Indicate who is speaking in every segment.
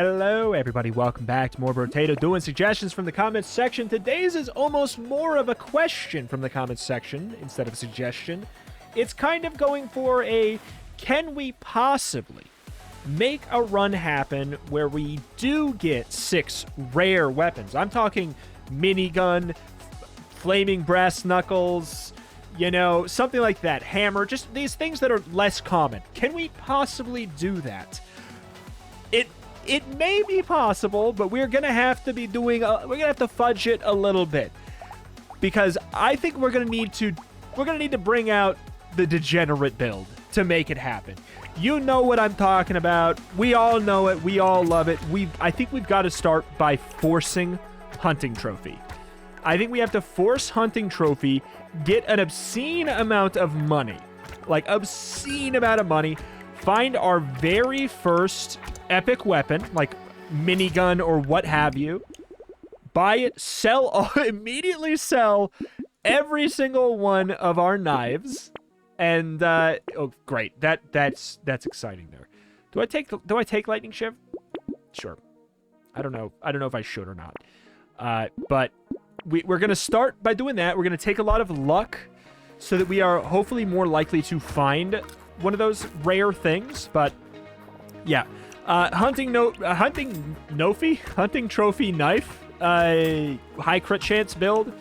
Speaker 1: Hello, everybody. Welcome back to more Brotato, doing suggestions from the comments section. Today's is almost more of a question from the comments section instead of a suggestion. It's kind of going for a, can we possibly make a run happen where we do get 6 rare weapons? I'm talking minigun, flaming brass knuckles, you know, something like that, hammer, just these things that are less common. Can we possibly do that? It may be possible, but we're gonna have to be doing we're gonna have to fudge it a little bit, because I think we're gonna need to bring out the degenerate build to make it happen. You know what I'm talking about. We all know it. We all love it. I think we've got to start by forcing Hunting Trophy. I think we have to force Hunting Trophy, get an obscene amount of money, like obscene amount of money, find our very first epic weapon, like minigun or what have you, buy it, sell, immediately sell every single one of our knives, and oh great, that's exciting there. Do I take lightning shiv? Sure. I don't know if I should or not. But we're gonna start by doing that. We're gonna take a lot of luck so that we are hopefully more likely to find one of those rare things. But yeah, hunting trophy knife, high crit chance build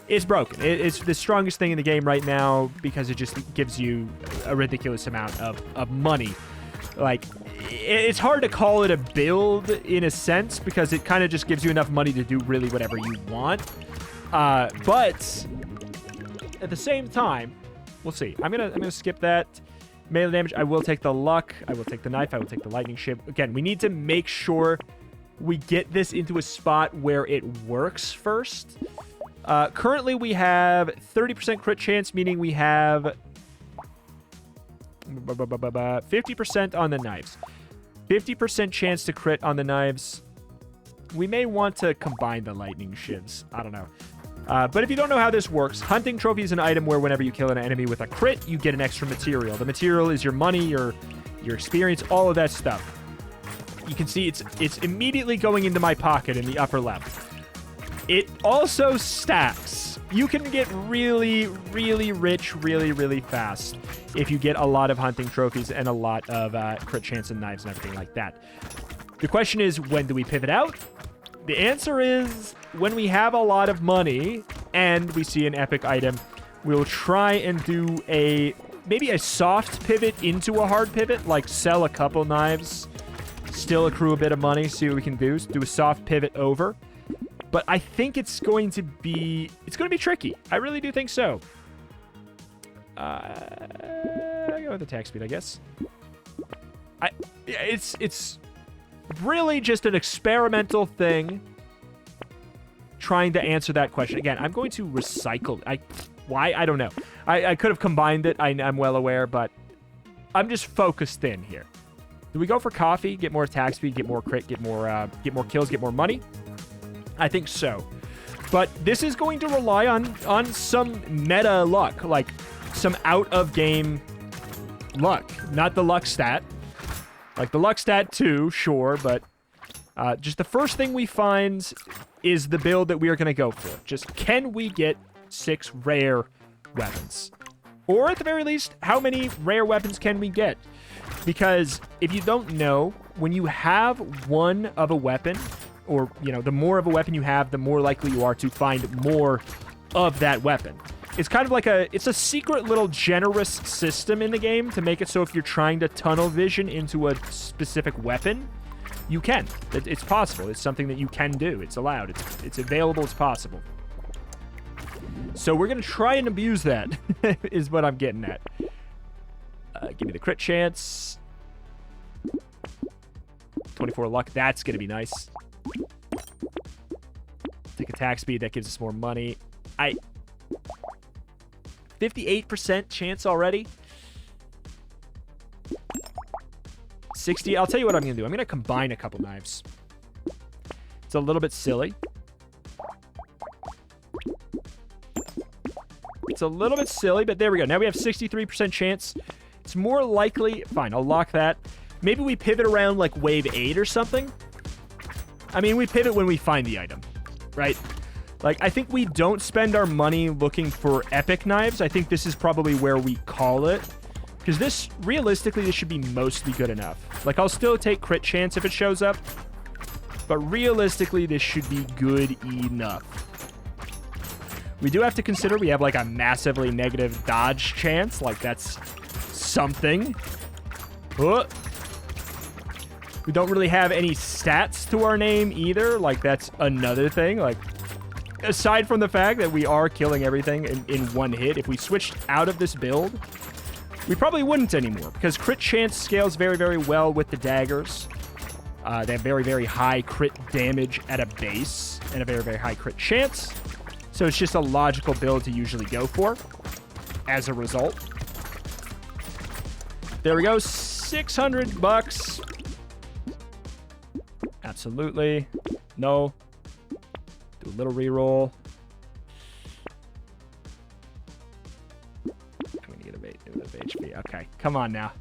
Speaker 1: is broken. It's the strongest thing in the game right now because it just gives you a ridiculous amount of money. Like, it's hard to call it a build in a sense because it kind of just gives you enough money to do really whatever you want. But at the same time, we'll see. I'm gonna skip that. Melee damage, I will take the luck. I will take the knife. I will take the lightning shiv. Again, we need to make sure we get this into a spot where it works first. Currently, we have 30% crit chance, meaning we have 50% on the knives. 50% chance to crit on the knives. We may want to combine the lightning shivs. I don't know. But if you don't know how this works, Hunting Trophy is an item where whenever you kill an enemy with a crit, you get an extra material. The material is your money, your experience, all of that stuff. You can see it's immediately going into my pocket in the upper left. It also stacks. You can get really, really rich really, really fast if you get a lot of Hunting Trophies and a lot of crit chance and knives and everything like that. The question is, when do we pivot out? The answer is when we have a lot of money and we see an epic item, we'll try and do maybe a soft pivot into a hard pivot, like sell a couple knives, still accrue a bit of money, see what we can do a soft pivot over. But I think it's going to be tricky. I really do think so. I go with attack speed, I guess. It's really just an experimental thing trying to answer that question. Again, I'm going to recycle. Why? I don't know. I could have combined it. I'm well aware, but I'm just focused in here. Do we go for coffee, get more attack speed, get more crit, get more kills, get more money? I think so. But this is going to rely on some meta luck, like some out-of-game luck. Not the luck stat. Like the luck stat too, sure, but just the first thing we find is the build that we are going to go for. Just, can we get 6 rare weapons? Or at the very least, how many rare weapons can we get? Because if you don't know, when you have one of a weapon, or, you know, the more of a weapon you have, the more likely you are to find more of that weapon. It's kind of like it's a secret little generous system in the game to make it so if you're trying to tunnel vision into a specific weapon, you can. It's possible. It's something that you can do. It's allowed. It's available. It's possible. So we're going to try and abuse that, is what I'm getting at. Give me the crit chance. 24 luck. That's going to be nice. Take attack speed. That gives us more money. 58% chance already. 60. I'll tell you what I'm going to do. I'm going to combine a couple knives. It's a little bit silly. It's a little bit silly, but there we go. Now we have 63% chance. It's more likely... Fine, I'll lock that. Maybe we pivot around like wave 8 or something. I mean, we pivot when we find the item, right? Like, I think we don't spend our money looking for epic knives. I think this is probably where we call it. Because this, realistically, this should be mostly good enough. Like, I'll still take crit chance if it shows up. But realistically, this should be good enough. We do have to consider we have, like, a massively negative dodge chance. Like, that's something. We don't really have any stats to our name either. Like, that's another thing. Like, aside from the fact that we are killing everything in one hit, if we switched out of this build, we probably wouldn't anymore. Because crit chance scales very, very well with the daggers. They have very, very high crit damage at a base and a very, very high crit chance. So it's just a logical build to usually go for as a result. There we go. $600. Absolutely. No. Do a little reroll. I'm going to get a bait of HP. Okay. Come on now.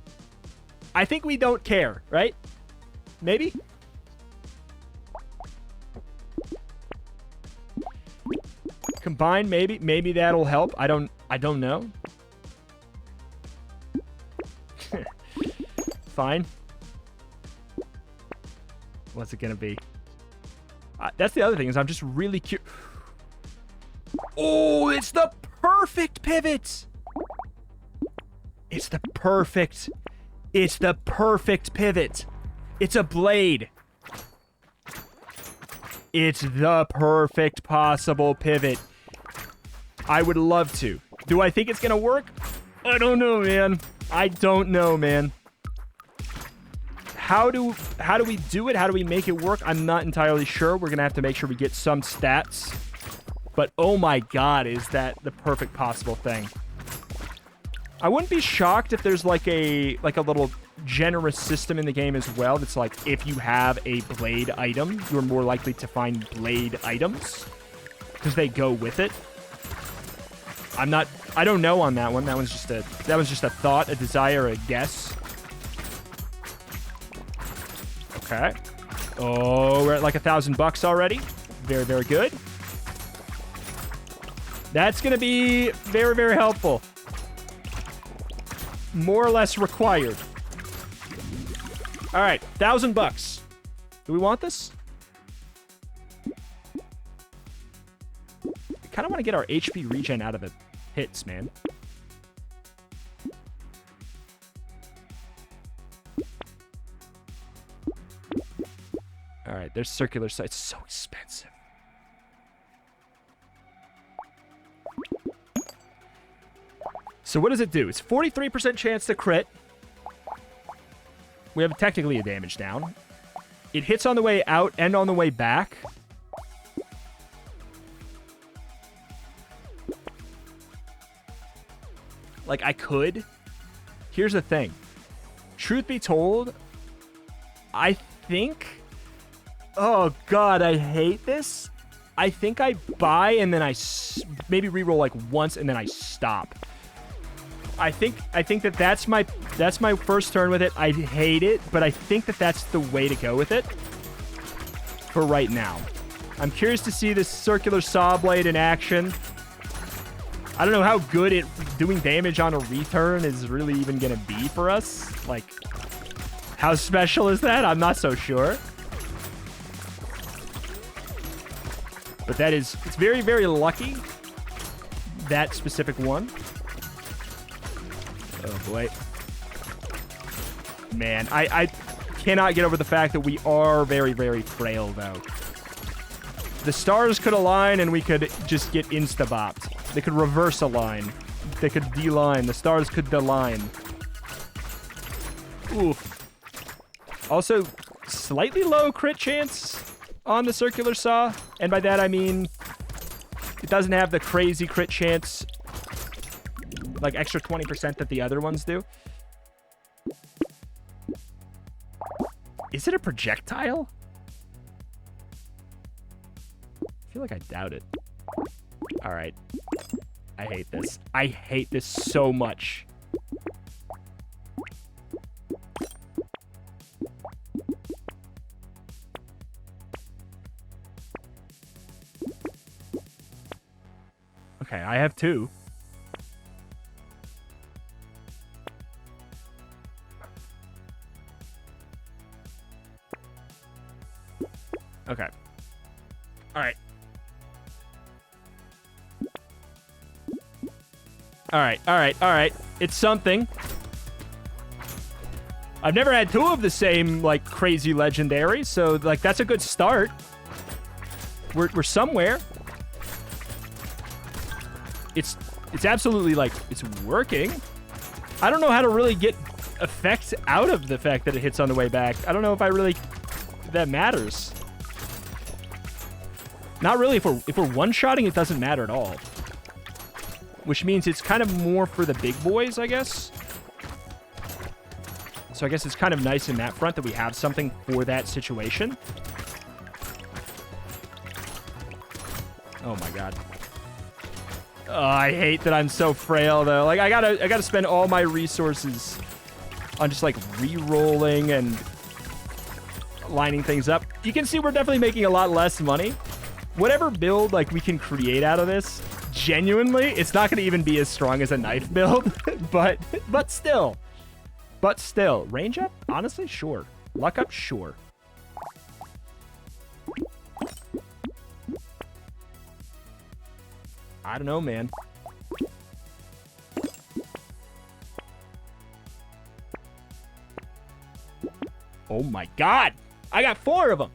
Speaker 1: I think we don't care, right? Maybe? Combine, maybe. Maybe that'll help. I don't know. Fine. What's it gonna be? That's the other thing, is I'm just really curious. Oh, it's the perfect pivot. It's the perfect pivot. It's a blade. It's the perfect possible pivot. I would love to. Do I think it's gonna work? I don't know, man. I don't know, man. How do we do it? How do we make it work? I'm not entirely sure. We're gonna have to make sure we get some stats. But oh my god, is that the perfect possible thing? I wouldn't be shocked if there's like a little generous system in the game as well. That's like, if you have a blade item, you're more likely to find blade items because they go with it. I don't know on that one. That was just a thought, a desire, a guess. Okay. Oh, we're at like $1,000 already. Very, very good. That's going to be very, very helpful. More or less required. All right, $1,000. Do we want this? We kind of want to get our HP regen out of the hits, man. All right, there's circular sights. So expensive. So what does it do? It's 43% chance to crit. We have technically a damage down. It hits on the way out and on the way back. Like, I could. Here's the thing. Truth be told, I think... Oh, God, I hate this. I think I buy and then I maybe reroll like once and then I stop. I think that that's my first turn with it. I hate it, but I think that that's the way to go with it for right now. I'm curious to see this circular saw blade in action. I don't know how good it doing damage on a return is really even going to be for us. Like, how special is that? I'm not so sure. But it's very, very lucky, that specific one. Oh, boy. Man, I cannot get over the fact that we are very, very frail, though. The stars could align, and we could just get insta-bopped. They could reverse align. They could de-line. The stars could de-line. Oof. Also, slightly low crit chance on the circular saw. And by that, I mean, it doesn't have the crazy crit chance, like extra 20% that the other ones do. Is it a projectile? I feel like I doubt it. All right. I hate this. I hate this so much. Okay, I have 2. Okay. All right. All right, all right, all right. It's something. I've never had 2 of the same, like, crazy legendary, so, like, that's a good start. We're somewhere. It's absolutely, like, it's working. I don't know how to really get effect out of the fact that it hits on the way back. I don't know if that matters. Not really. If we're one-shotting, it doesn't matter at all. Which means it's kind of more for the big boys, I guess. So I guess it's kind of nice in that front that we have something for that situation. Oh my god. Oh, I hate that I'm so frail though. Like I gotta spend all my resources on just like re-rolling and lining things up. You can see we're definitely making a lot less money. Whatever build like we can create out of this, genuinely, it's not gonna even be as strong as a knife build, but still. But still, range up? Honestly, sure. Luck up? Sure. I don't know, man. Oh my god! I got 4 of them!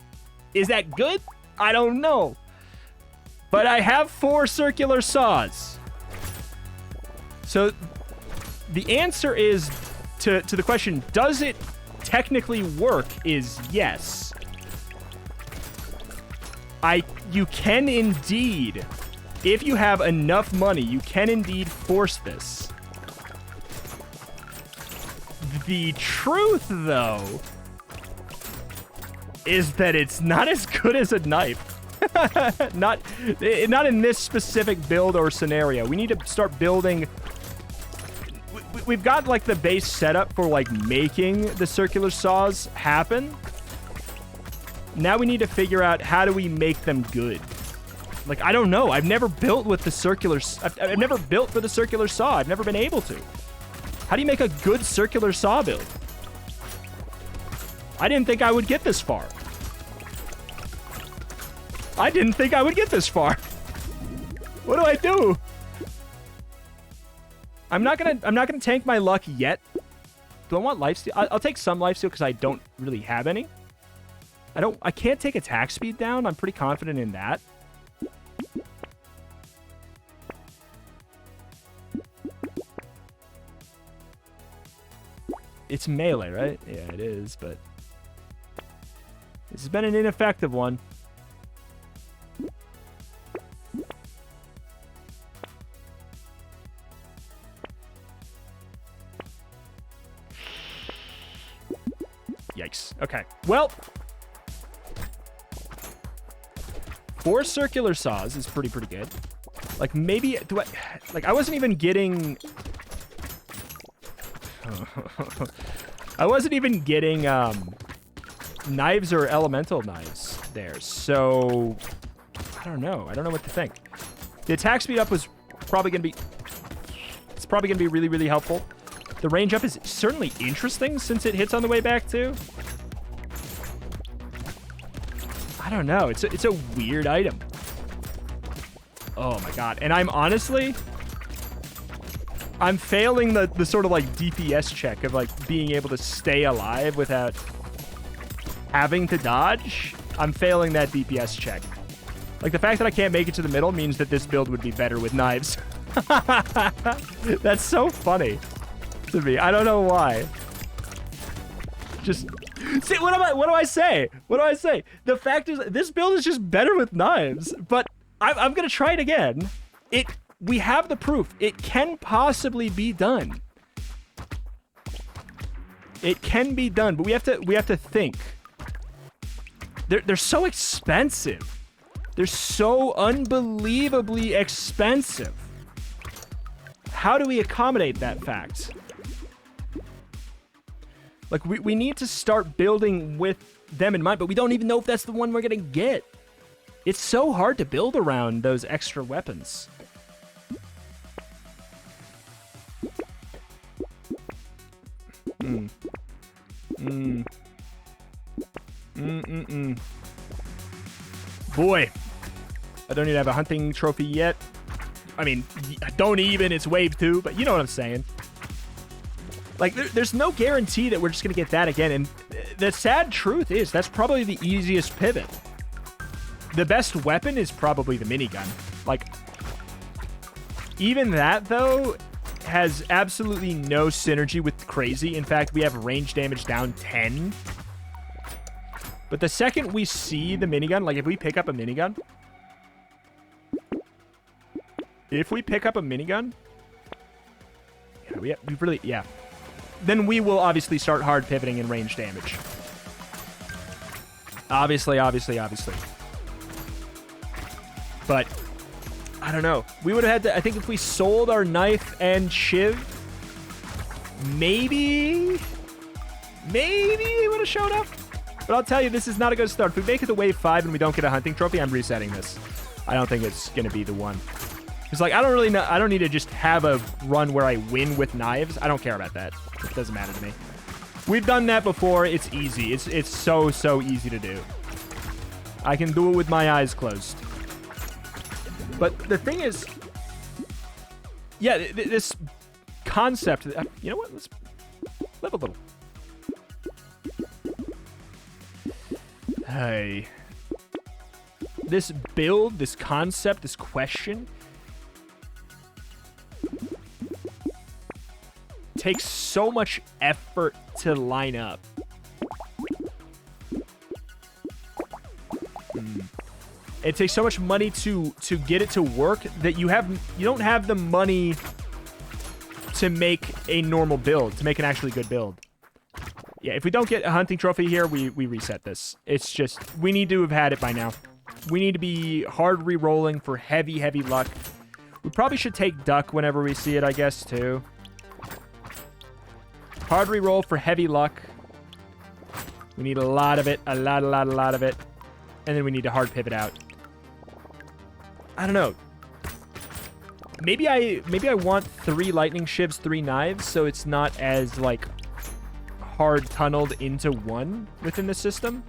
Speaker 1: Is that good? I don't know. But I have 4 circular saws. So, the answer is... To the question, does it technically work, is yes. You can indeed, if you have enough money, you can indeed force this. The truth, though, is that it's not as good as a knife. Not in this specific build or scenario. We need to start building... We've got, like, the base setup for, like, making the circular saws happen. Now we need to figure out how do we make them good. Like, I don't know. I've never built with the circular... I've never built for the circular saw. I've never been able to. How do you make a good circular saw build? I didn't think I would get this far. I didn't think I would get this far. What do I do? I'm not gonna tank my luck yet. Do I want lifesteal? I'll take some lifesteal because I don't really have any. I can't take attack speed down. I'm pretty confident in that. It's melee, right? Yeah, it is, but this has been an ineffective one. Yikes. Okay. Well, 4 circular saws is pretty good. Like, maybe... I wasn't even getting... I wasn't even getting, knives or elemental knives there. So, I don't know. I don't know what to think. The attack speed up was probably going to be... It's probably going to be really helpful. The range up is certainly interesting since it hits on the way back, too. I don't know. It's a weird item. Oh, my God. And I'm honestly... I'm failing the sort of, like, DPS check of, like, being able to stay alive without having to dodge. I'm failing that DPS check. Like, the fact that I can't make it to the middle means that this build would be better with knives. That's so funny to me. I don't know why. Just see, what do I say? What do I say? The fact is, this build is just better with knives. But I'm gonna try it again. We have the proof. It can possibly be done. It can be done, but we have to think. They're so expensive. They're so unbelievably expensive. How do we accommodate that fact? Like, we need to start building with them in mind, but we don't even know if that's the one we're gonna get. It's so hard to build around those extra weapons. Mm. Mm. Boy, I don't even have a hunting trophy yet. I mean, don't even. It's wave 2, but you know what I'm saying. Like, there's no guarantee that we're just going to get that again. And the sad truth is that's probably the easiest pivot. The best weapon is probably the minigun. Like, even that, though, has absolutely no synergy with crazy. In fact, we have range damage down 10. But the second we see the minigun, like if we pick up a minigun, then we will obviously start hard pivoting in range damage. Obviously. But I don't know. We would have had to, I think if we sold our knife and shiv, maybe it would have showed up. But I'll tell you, this is not a good start. If we make it to wave 5 and we don't get a hunting trophy, I'm resetting this. I don't think it's going to be the one. It's like, I don't really know. I don't need to just have a run where I win with knives. I don't care about that. It doesn't matter to me. We've done that before. It's easy. It's so easy to do. I can do it with my eyes closed. But the thing is, yeah, this concept, you know what? Let's live a little. Hey. This build, this concept, this question takes so much effort to line up. It takes so much money to get it to work that you don't have the money to make a normal build, to make an actually good build. Yeah, if we don't get a hunting trophy here, we reset this. It's just, we need to have had it by now. We need to be hard re-rolling for heavy luck. We probably should take duck whenever we see it, I guess, too. Hard re-roll for heavy luck. We need a lot of it. A lot of it. And then we need to hard pivot out. I don't know. Maybe I want 3 lightning shivs, 3 knives, so it's not as, like, hard tunneled into one within the system.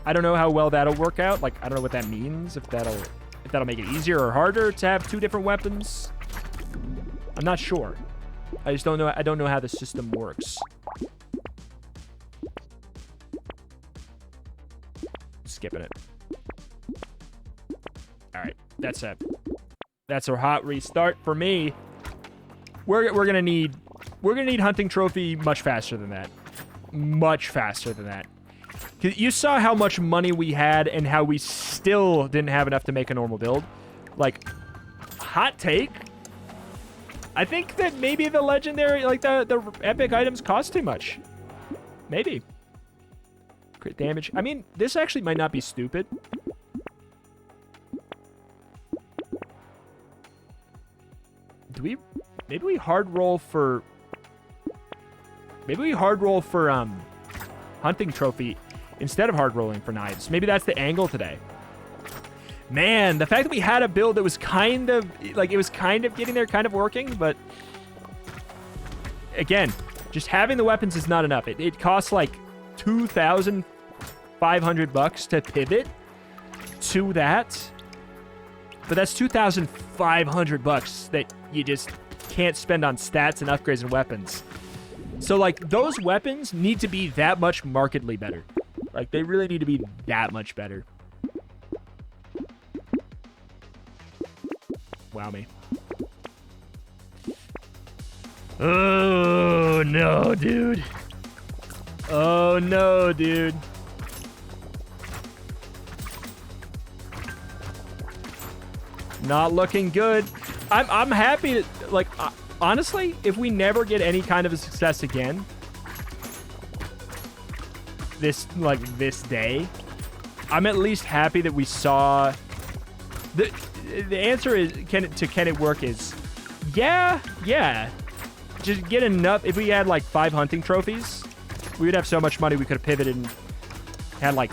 Speaker 1: I don't know how well that'll work out. Like, I don't know what that means. If that'll make it easier or harder to have 2 different weapons. I'm not sure. I just don't know. I don't know how the system works. Skipping it. All right, that's a hot restart for me. We're gonna need hunting trophy much faster than that. Much faster than that. You saw how much money we had and how we still didn't have enough to make a normal build. Like, hot take. I think that maybe the legendary, like the epic items cost too much. Maybe. Crit damage. I mean, this actually might not be stupid. Maybe we hard roll for hunting trophy instead of hard rolling for knives. Maybe that's the angle today. Man, the fact that we had a build that was kind of like, it was kind of getting there, kind of working, but again, just having the weapons is not enough. It costs like $2,500 to pivot to that. But that's $2,500 that you just can't spend on stats and upgrades and weapons. So, like, those weapons need to be that much markedly better. Like, they really need to be that much better. Wow me. Oh, no, dude. Oh, no, dude. Not looking good. I'm happy to, like, honestly, if we never get any kind of a success again, this day, I'm at least happy that we saw the answer is can it work is yeah. Just get enough. If we had like 5 hunting trophies, we would have so much money we could have pivoted and had, like,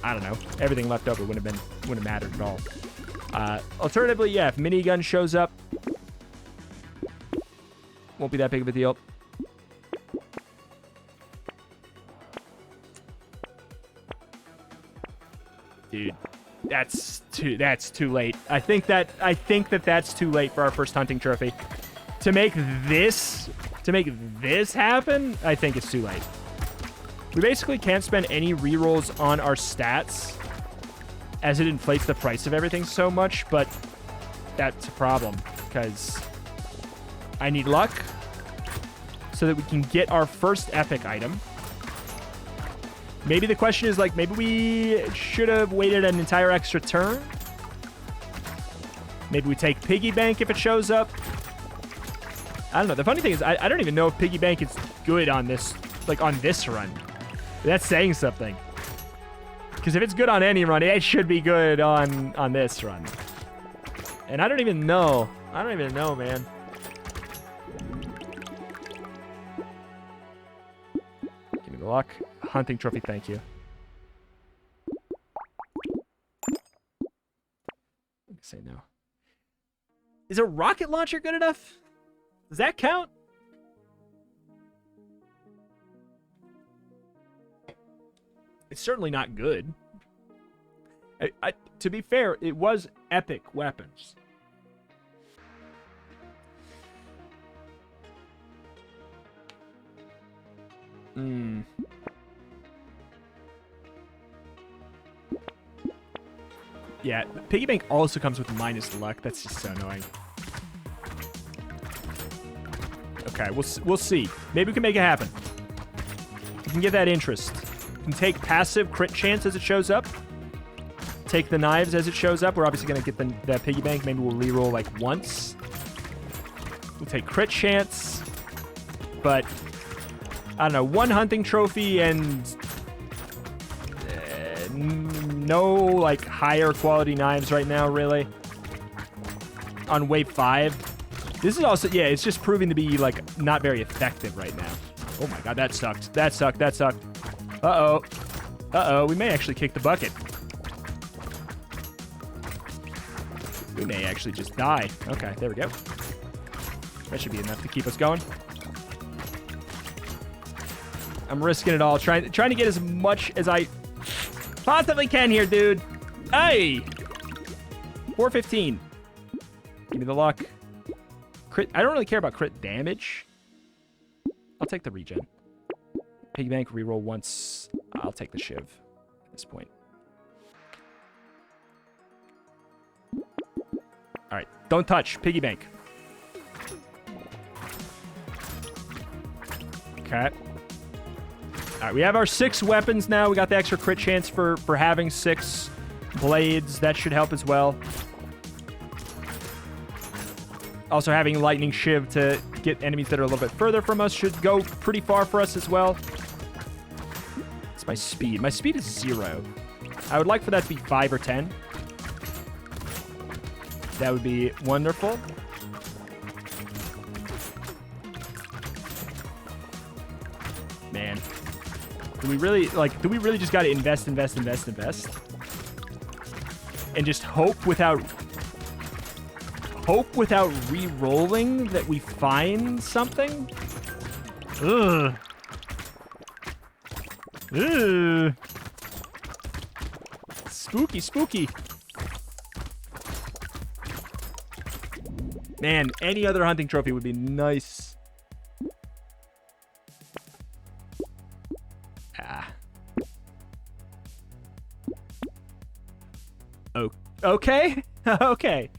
Speaker 1: I don't know, everything left over. Wouldn't have mattered at all. Alternatively, yeah, if minigun shows up, won't be that big of a deal. Dude, that's too late. I think that's too late for our first hunting trophy. To make this happen, I think it's too late. We basically can't spend any rerolls on our stats as it inflates the price of everything so much, but that's a problem because I need luck so that we can get our first epic item. Maybe the question is, like, maybe we should have waited an entire extra turn. Maybe we take Piggy Bank if it shows up. I don't know. The funny thing is, I don't even know if Piggy Bank is good on this, like, on this run. That's saying something. Because if it's good on any run, it should be good on this run. And I don't even know. I don't even know, man. Give me the luck. Hunting trophy, thank you. I'm gonna say no. Is a rocket launcher good enough? Does that count? It's certainly not good. To be fair, it was epic weapons. Yeah, Piggy Bank also comes with minus luck. That's just so annoying. Okay, we'll see. Maybe we can make it happen. We can get that interest. We can take passive crit chance as it shows up. Take the knives as it shows up. We're obviously going to get the Piggy Bank. Maybe we'll reroll like once. We'll take crit chance. But, I don't know, one hunting trophy and no, like, higher quality knives right now, really. On wave 5. This is also, yeah, it's just proving to be, like, not very effective right now. Oh my god, that sucked. That sucked. That sucked. Uh-oh. Uh-oh, we may actually kick the bucket. We may actually just die. Okay, there we go. That should be enough to keep us going. I'm risking it all. Trying to get as much as I possibly can here, dude. Hey! 415. Give me the luck. Crit. I don't really care about crit damage. I'll take the regen. Piggy Bank, reroll once. I'll take the Shiv at this point. Alright, don't touch. Piggy Bank. Okay. Alright, we have our 6 weapons now. We got the extra crit chance for having 6 blades. That should help as well. Also, having Lightning Shiv to get enemies that are a little bit further from us should go pretty far for us as well. It's my speed. My speed is 0. I would like for that to be 5 or 10. That would be wonderful. Man. Do we really just got to invest? And just hope without re-rolling that we find something? Ugh. Ugh. Spooky, spooky. Man, any other hunting trophy would be nice. Oh, okay. Okay.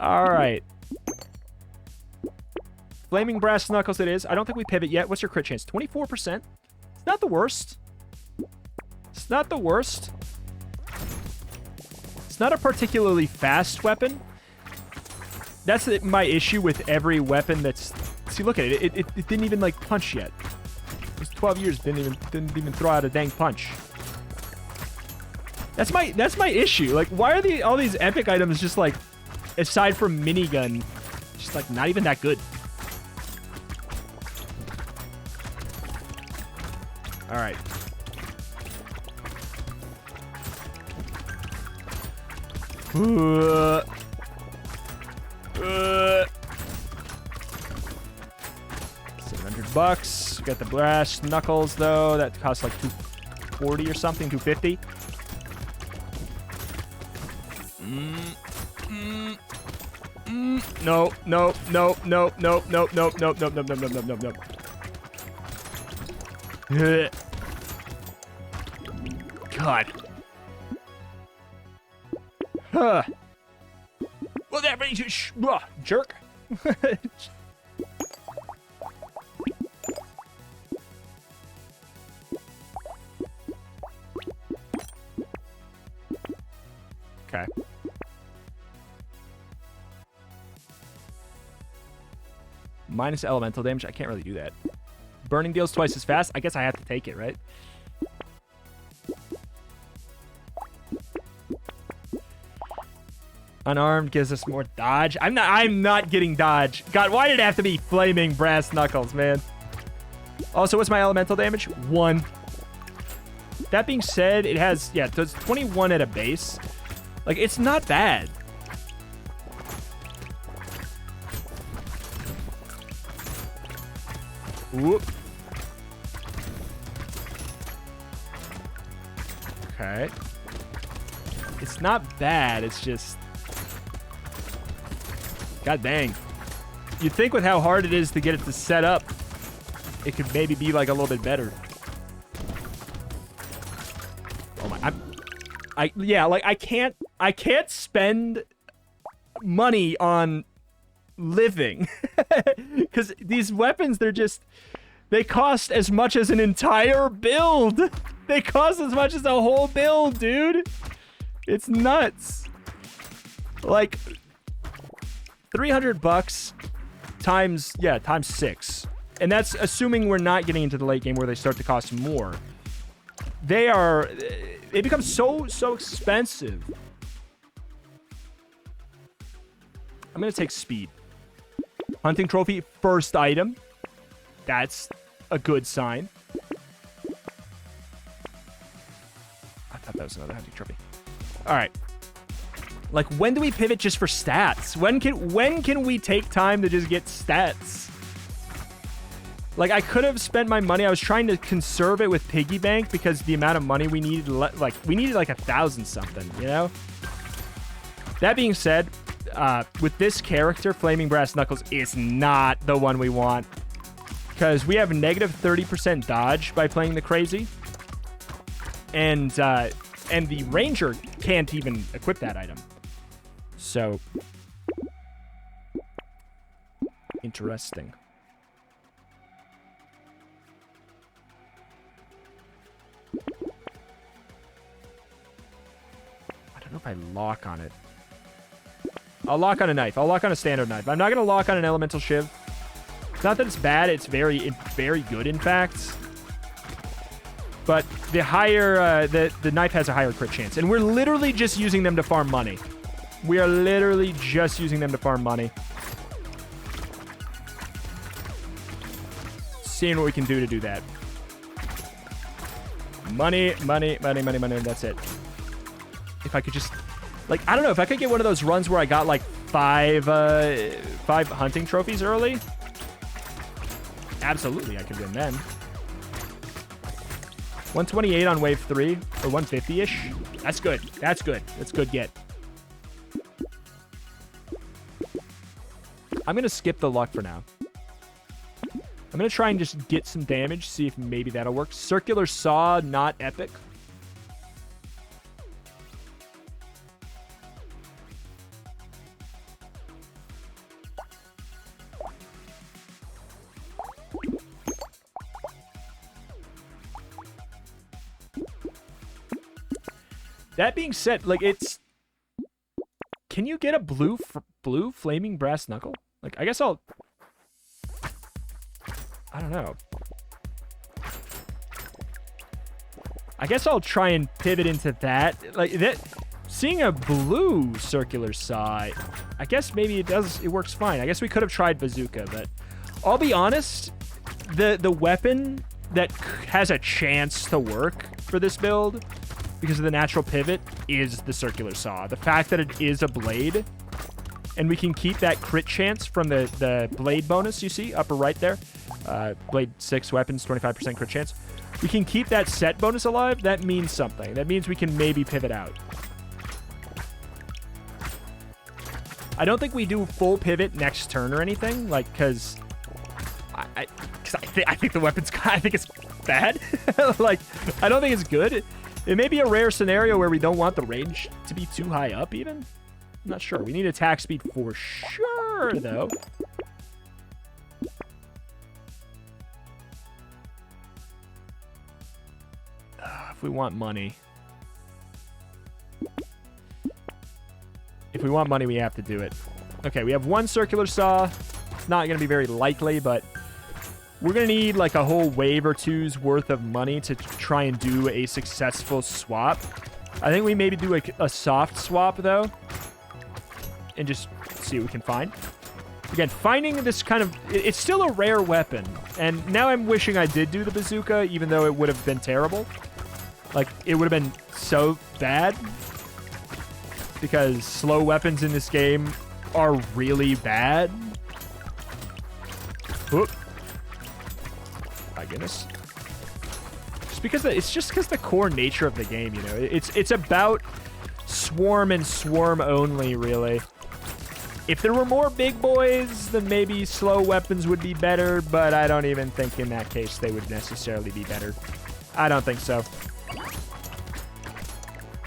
Speaker 1: All right. Flaming Brass Knuckles it is. I don't think we pivot yet. What's your crit chance? 24%. It's not the worst. It's not the worst. It's not a particularly fast weapon. That's my issue with every weapon that's... See, look at it. It didn't even, like, punch yet. It was 12 years. Didn't even throw out a dang punch. That's my issue. Like, why are all these epic items just, like, aside from minigun, just, like, not even that good? All right. $700. We got the brass knuckles though. That costs like $240 or something, $250. No, no, no, no, no, no, no, no, no, no, no, no, no, no, no. God. Huh. Well, that brings you jerk. Okay. Minus elemental damage. I can't really do that. Burning deals twice as fast. I guess I have to take it, right? Unarmed gives us more dodge. I'm not getting dodge. God, why did it have to be flaming brass knuckles, man? Also, what's my elemental damage? 1. That being said, it has, yeah, it does 21 at a base. Like, it's not bad. Whoop. Okay. It's not bad, it's just... God dang. You'd think with how hard it is to get it to set up, it could maybe be, like, a little bit better. Oh my... yeah, like, I can't spend money on living. Because these weapons, they cost as much as an entire build. They cost as much as a whole build, dude. It's nuts. Like, $300 times 6. And that's assuming we're not getting into the late game where they start to cost more. They become so expensive. I'm going to take speed. Hunting trophy, first item. That's a good sign. I thought that was another hunting trophy. All right. Like, when do we pivot just for stats? When can we take time to just get stats? Like, I could have spent my money. I was trying to conserve it with piggy bank because the amount of money we needed, like 1,000 something, you know? That being said, with this character, Flaming Brass Knuckles is not the one we want. Because we have negative 30% dodge by playing the crazy. And the ranger can't even equip that item. So, interesting. I don't know if I lock on it. I'll lock on a knife. I'll lock on a standard knife. I'm not going to lock on an elemental shiv. It's not that it's bad. It's very good, in fact. But the higher, the knife has a higher crit chance. And we're literally just using them to farm money. We are literally just using them to farm money. Seeing what we can do to do that. Money, money, money, money, money. That's it. If I could just... Like, I don't know. If I could get one of those runs where I got, like, five hunting trophies early... Absolutely, I could win then. 128 on wave 3, or 150-ish. That's good. That's good. That's good get. I'm going to skip the luck for now. I'm going to try and just get some damage, see if maybe that'll work. Circular Saw, not epic. That being said, like, it's... Can you get a blue flaming brass knuckle? Like, I guess I'll... I don't know. I guess I'll try and pivot into that. Like, that... Seeing a blue circular saw, I guess maybe it works fine. I guess we could have tried bazooka, but... I'll be honest, the weapon that has a chance to work for this build... because of the natural pivot, is the circular saw. The fact that it is a blade, and we can keep that crit chance from the blade bonus, you see, upper right there. Blade 6 weapons, 25% crit chance. We can keep that set bonus alive. That means something. That means we can maybe pivot out. I don't think we do full pivot next turn or anything, like, because I think the weapon's, I think it's bad. Like, I don't think it's good. It may be a rare scenario where we don't want the range to be too high up, even. I'm not sure. We need attack speed for sure, though. If we want money. If we want money, we have to do it. Okay, we have one circular saw. It's not going to be very likely, but we're going to need like a whole wave or two's worth of money to try and do a successful swap. I think we maybe do a soft swap, though, and just see what we can find. Again, finding this kind of... It's still a rare weapon, and now I'm wishing I did do the bazooka, even though it would have been terrible. Like, it would have been so bad, because slow weapons in this game are really bad. Whoop. My goodness. It's just because the core nature of the game, you know. It's about swarm and swarm only, really. If there were more big boys, then maybe slow weapons would be better, but I don't even think in that case they would necessarily be better. I don't think so.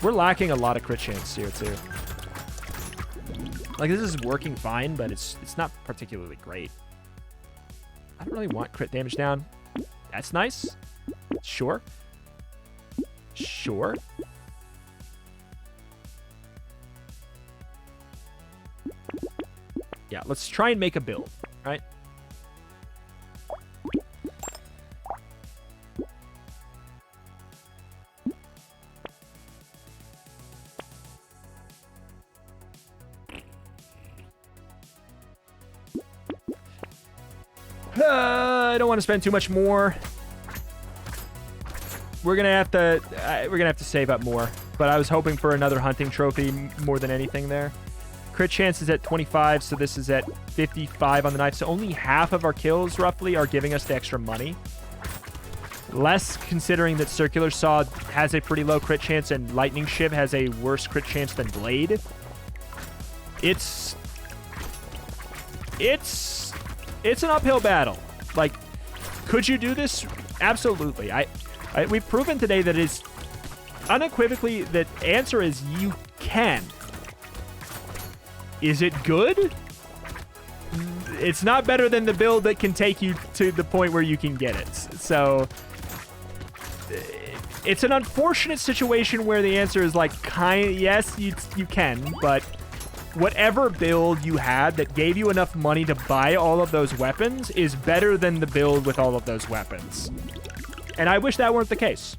Speaker 1: We're lacking a lot of crit chance here, too. Like, this is working fine, but it's not particularly great. I don't really want crit damage down. That's nice. Sure. Sure. Yeah, let's try and make a build, right? I don't want to spend too much more. We're gonna have to save up more. But I was hoping for another hunting trophy more than anything there. Crit chance is at 25, so this is at 55 on the knife. So only half of our kills, roughly, are giving us the extra money. Less considering that Circular Saw has a pretty low crit chance and Lightning Shiv has a worse crit chance than Blade. It's an uphill battle. Like, could you do this? Absolutely. We've proven today that it's unequivocally, the answer is you can. Is it good? It's not better than the build that can take you to the point where you can get it. So it's an unfortunate situation where the answer is like, yes, you can, but whatever build you had that gave you enough money to buy all of those weapons is better than the build with all of those weapons. And I wish that weren't the case.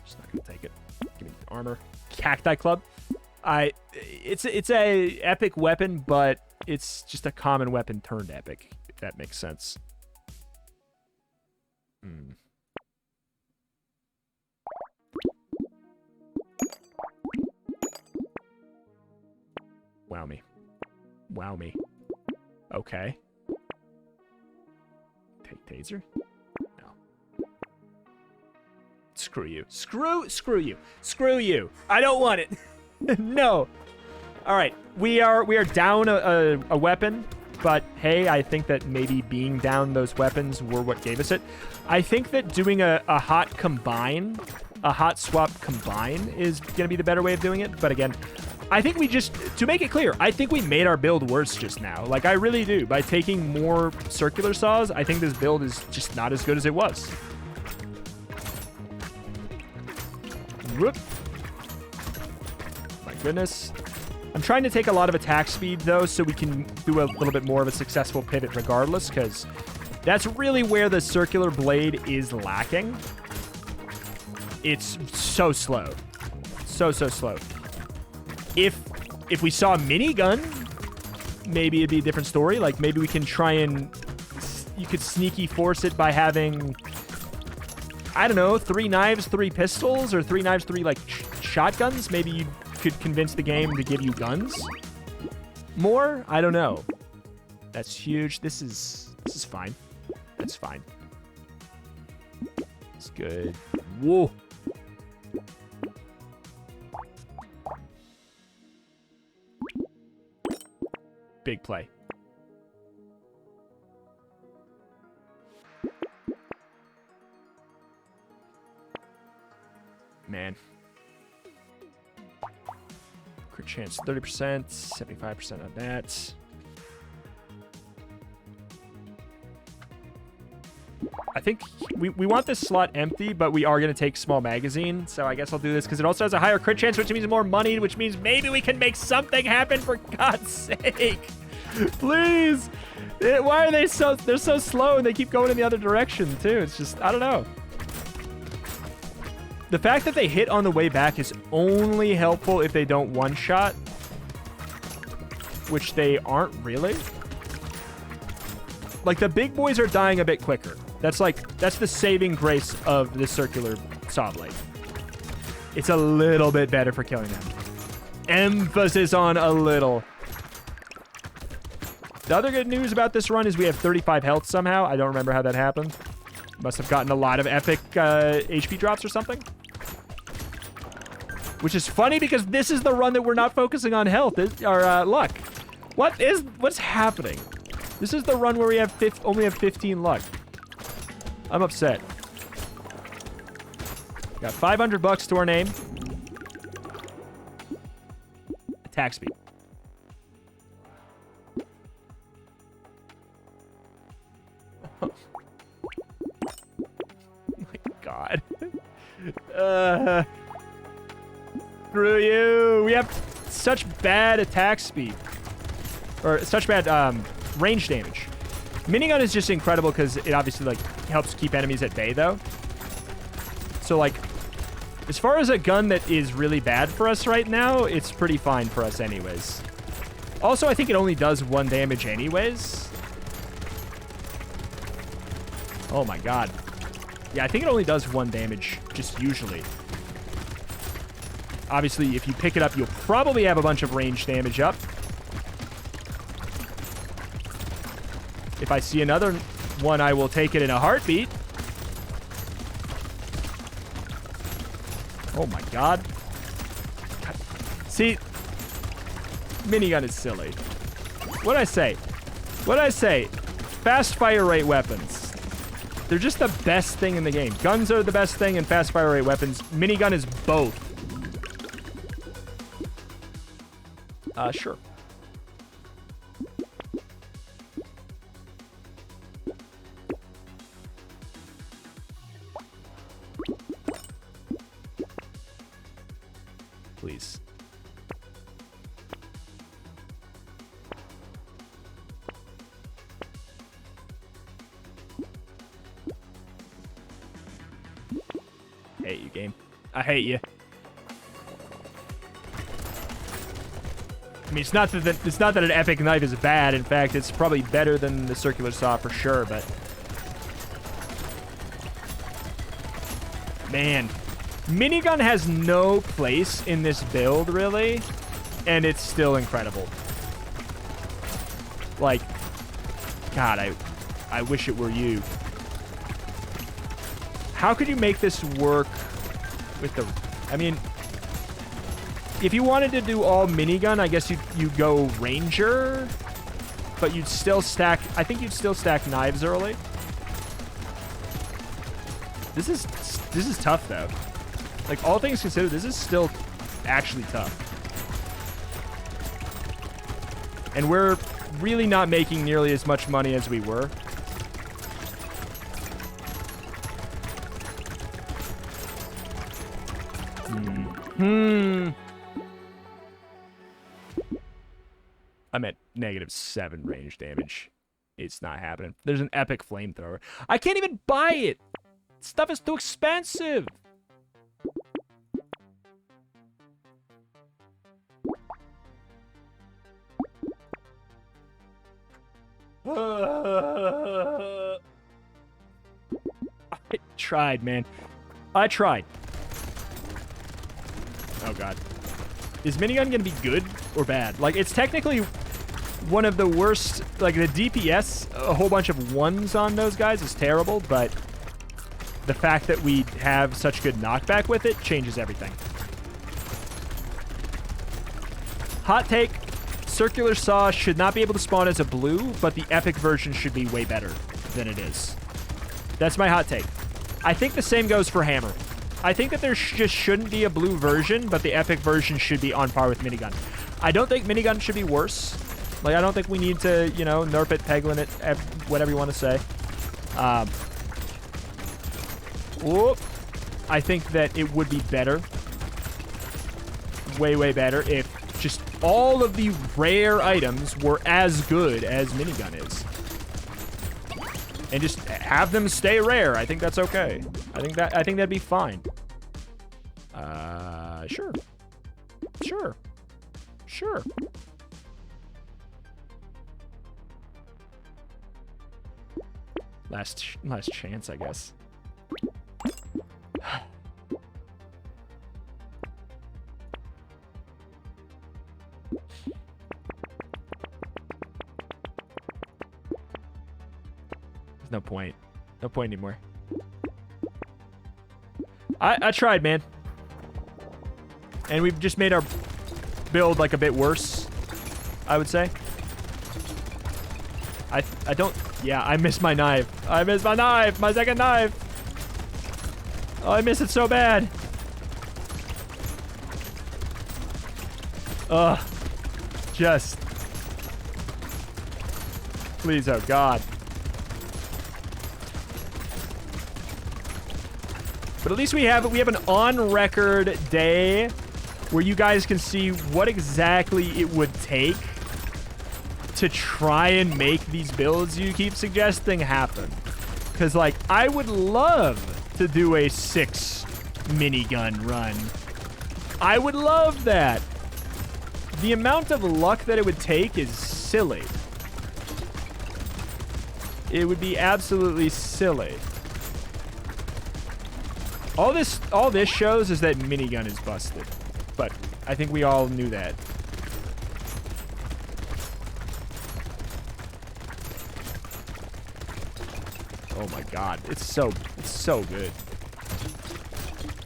Speaker 1: Just not gonna take it. Give me the armor. Cacti Club. It's a epic weapon, but it's just a common weapon turned epic, if that makes sense. Wow me. Wow me. Okay. Take taser? No. Screw you. Screw you. Screw you. I don't want it. No. All right. We are down a weapon, but hey, I think that maybe being down those weapons were what gave us it. I think that doing a hot combine, a hot swap combine is going to be the better way of doing it. But again, I think we just, to make it clear, I think we made our build worse just now. Like, I really do. By taking more circular saws, I think this build is just not as good as it was. Whoop. My goodness. I'm trying to take a lot of attack speed, though, so we can do a little bit more of a successful pivot regardless, because that's really where the circular blade is lacking. It's so slow. So slow. If we saw a minigun, maybe it'd be a different story. Like, maybe we can try and... You could sneaky force it by having... I don't know, 3 knives, 3 pistols, or 3 knives, 3, like, shotguns. Maybe you could convince the game to give you guns more. I don't know. That's huge. This is fine. That's fine. It's good. Whoa. big play. Man. Crit chance 30%, 75% on that. I think we want this slot empty, but we are going to take small magazine. So I guess I'll do this because it also has a higher crit chance, which means more money, which means maybe we can make something happen, for God's sake. Please. Why are they they're so slow and they keep going in the other direction too. It's just, I don't know. The fact that they hit on the way back is only helpful if they don't one-shot, which they aren't really. Like, the big boys are dying a bit quicker. That's the saving grace of the circular saw blade. It's a little bit better for killing them. Emphasis on a little. The other good news about this run is we have 35 health somehow. I don't remember how that happened. Must have gotten a lot of epic HP drops or something. Which is funny because this is the run that we're not focusing on health or luck. What's happening? This is the run where we have only have 15 luck. I'm upset. Got 500 bucks to our name. Attack speed. Oh my God. Screw you. We have such bad attack speed. Or such bad range damage. Minigun is just incredible because it obviously like helps keep enemies at bay though. So like, as far as a gun that is really bad for us right now, it's pretty fine for us anyways. Also, I think it only does 1 damage anyways. Oh my God. Yeah, I think it only does 1 damage just usually. Obviously, if you pick it up, you'll probably have a bunch of range damage up. If I see another one, I will take it in a heartbeat. Oh my God. See, minigun is silly. What'd I say? What'd I say? Fast fire rate weapons. They're just the best thing in the game. Guns are the best thing and fast fire rate weapons. Minigun is both. Sure. Please. I hate you, game. I hate you. I mean, it's not that an epic knife is bad. In fact, it's probably better than the circular saw for sure, but man, minigun has no place in this build, really, and it's still incredible. Like, God, I wish it were you. How could you make this work with the... I mean, if you wanted to do all minigun, I guess you'd go Ranger, but you'd still stack... I think you'd still stack knives early. This is tough, though. Like, all things considered, this is still actually tough. And we're really not making nearly as much money as we were. I'm at -7 range damage. It's not happening. There's an epic flamethrower. I can't even buy it. Stuff is too expensive. I tried, man. I tried. Oh, God. Is minigun going to be good or bad? Like, it's technically one of the worst. Like, the DPS, a whole bunch of ones on those guys is terrible, but the fact that we have such good knockback with it changes everything. Hot take. Circular Saw should not be able to spawn as a blue, but the epic version should be way better than it is. That's my hot take. I think the same goes for Hammer. I think that there just shouldn't be a blue version, but the epic version should be on par with Minigun. I don't think Minigun should be worse. Like, I don't think we need to, you know, nerf it, peglin it, whatever you want to say. Whoop. I think that it would be better. Way, way better if just all of the rare items were as good as Minigun is. And just have them stay rare. I think that's okay. I think that'd be fine. Sure. Sure. Sure. Last chance, I guess. There's no point. No point anymore. I tried, man. And we've just made our build like a bit worse, I would say. I don't... Yeah, I missed my knife. I missed my knife! My second knife! Oh, I miss it so bad. Ugh. Just... Please, oh God. But at least we have an on-record day where you guys can see what exactly it would take to try and make these builds you keep suggesting happen. Because, like, I would love to do a 6 minigun run. I would love that. The amount of luck that it would take is silly. It would be absolutely silly. All this shows is that minigun is busted. But I think we all knew that. Oh my God, it's so good.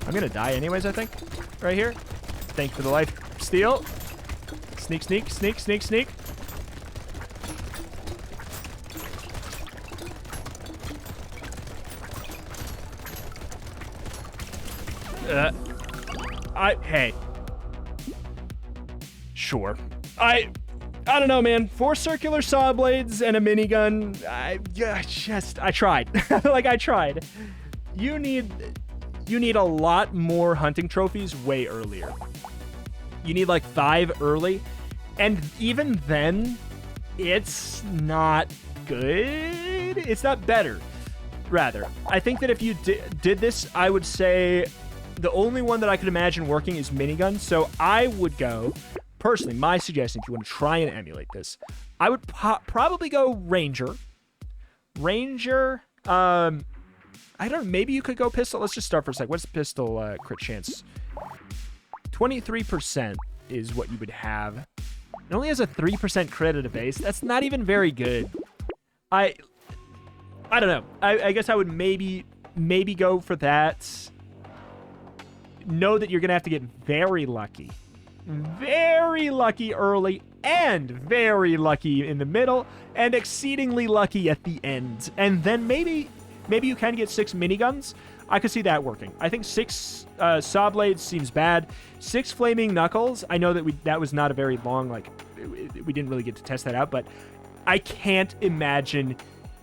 Speaker 1: I'm gonna die anyways, I think. Right here. Thanks for the life steal. Sneak, sneak, sneak, sneak, sneak. Hey. Sure. I don't know, man. 4 circular saw blades and a minigun. I tried. Like, I tried. You need a lot more hunting trophies way earlier. You need like 5 early, and even then, it's not good. It's not better. Rather, I think that if you did this, I would say the only one that I could imagine working is minigun. So I would go, personally, my suggestion, if you want to try and emulate this, I would probably go Ranger. Ranger, I don't know, maybe you could go pistol. Let's just start for a sec. What's the pistol crit chance? 23% is what you would have. It only has a 3% crit at a base. That's not even very good. I don't know. I guess I would maybe go for that. Know that you're going to have to get very lucky. Very lucky early, and very lucky in the middle, and exceedingly lucky at the end. And then maybe you can get 6 miniguns. I could see that working. I think 6 saw blades seems bad. 6 flaming knuckles. I know that was not a very long, like, we didn't really get to test that out, but I can't imagine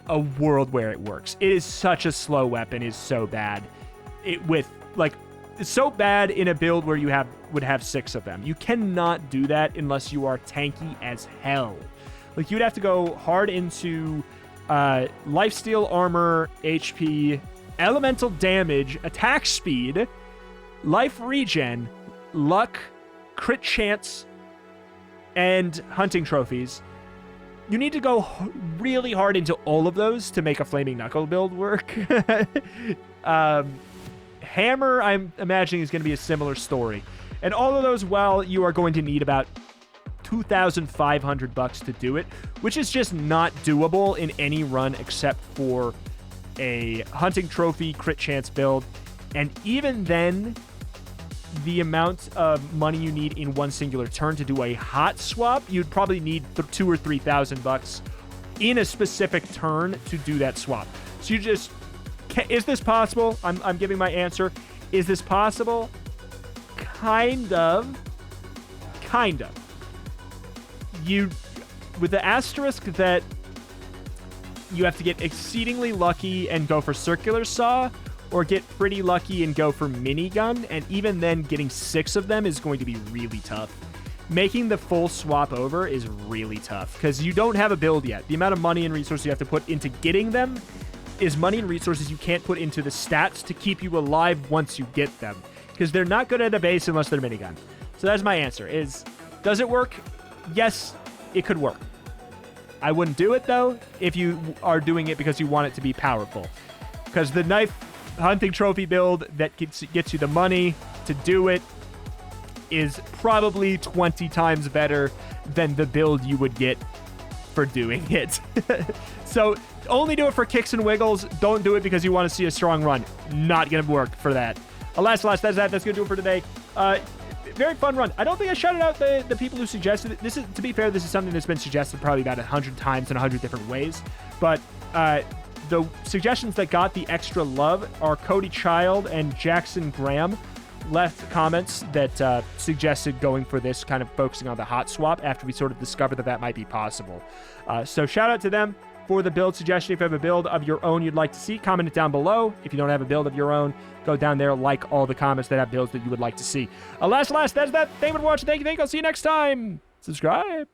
Speaker 1: a world where it works. It is such a slow weapon. Is so bad. It's so bad in a build where you would have 6 of them. You cannot do that unless you are tanky as hell. Like, you'd have to go hard into lifesteal, armor, HP, elemental damage, attack speed, life regen, luck, crit chance, and hunting trophies. You need to go really hard into all of those to make a flaming knuckle build work. Hammer, I'm imagining, is going to be a similar story. And all of those, well, you are going to need about $2,500 to do it, which is just not doable in any run except for a hunting trophy crit chance build. And even then, the amount of money you need in one singular turn to do a hot swap, you'd probably need $2,000 or $3,000 in a specific turn to do that swap. So you just, is this possible? I'm giving my answer. Is this possible? Kind of. With the asterisk that you have to get exceedingly lucky and go for circular saw, or get pretty lucky and go for minigun, and even then getting 6 of them is going to be really tough. Making the full swap over is really tough because you don't have a build yet. The amount of money and resources you have to put into getting them is money and resources you can't put into the stats to keep you alive once you get them, because they're not good at a base unless they're minigun. So that's my answer. Does it work? Yes, it could work. I wouldn't do it, though, if you are doing it because you want it to be powerful. Because the knife hunting trophy build that gets you the money to do it is probably 20 times better than the build you would get for doing it. So only do it for kicks and wiggles. Don't do it because you want to see a strong run. Not going to work for that. Alas, that's that. That's going to do it for today. Very fun run. I don't think I shouted out the people who suggested it. This is, to be fair, this is something that's been suggested probably about 100 times in 100 different ways. But the suggestions that got the extra love are Cody Child and Jackson Graham. Left comments that suggested going for this, kind of focusing on the hot swap after we sort of discovered that might be possible. So shout out to them for the build suggestion. If you have a build of your own you'd like to see, comment it down below. If you don't have a build of your own, go down there, like all the comments that have builds that you would like to see. Alas, that's that. Thank you for watching. Thank you. I'll see you next time. Subscribe.